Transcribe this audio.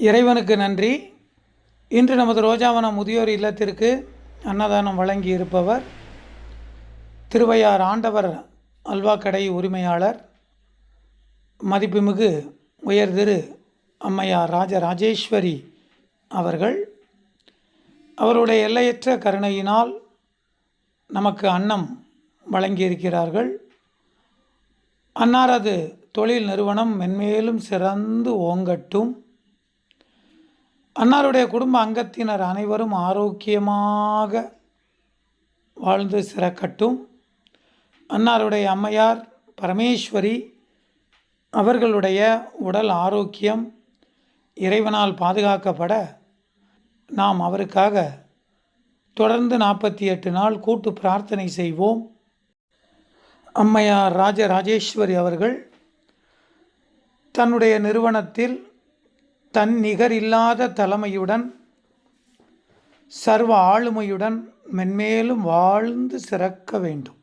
இறைவனுக்கு நன்றி. இன்று நமது ரோஜாவனம் முதியோர் இல்லத்திற்கு அன்னதானம் வழங்கி இருப்பவர் திருவையார் ஆண்டவர் அல்வா கடை உரிமையாளர் மதிப்புமிகு உயர் திரு அம்மையார் ராஜராஜேஸ்வரி அவர்கள். அவருடைய எல்லையற்ற கருணையினால் நமக்கு அன்னம் வழங்கியிருக்கிறார்கள். அன்னாரது தொழில் நிறுவனம் மென்மேலும் சிறந்து ஓங்கட்டும். அன்னாருடைய குடும்ப அங்கத்தினர் அனைவரும் ஆரோக்கியமாக வாழ்ந்து சிறக்கட்டும். அன்னாருடைய அம்மையார் பரமேஸ்வரி அவர்களுடைய உடல் ஆரோக்கியம் இறைவனால் பாதுகாக்கப்பட நாம் அவருக்காக தொடர்ந்து 48 நாள் கூட்டு பிரார்த்தனை செய்வோம். அம்மையார் ராஜராஜேஸ்வரி அவர்கள் தன்னுடைய நிறுவனத்தில் தன் நிகரில்லாத தலைமையுடன் சர்வ ஆளுமையுடன் மென்மேலும் வாழ்ந்து சிறக்க வேண்டும்.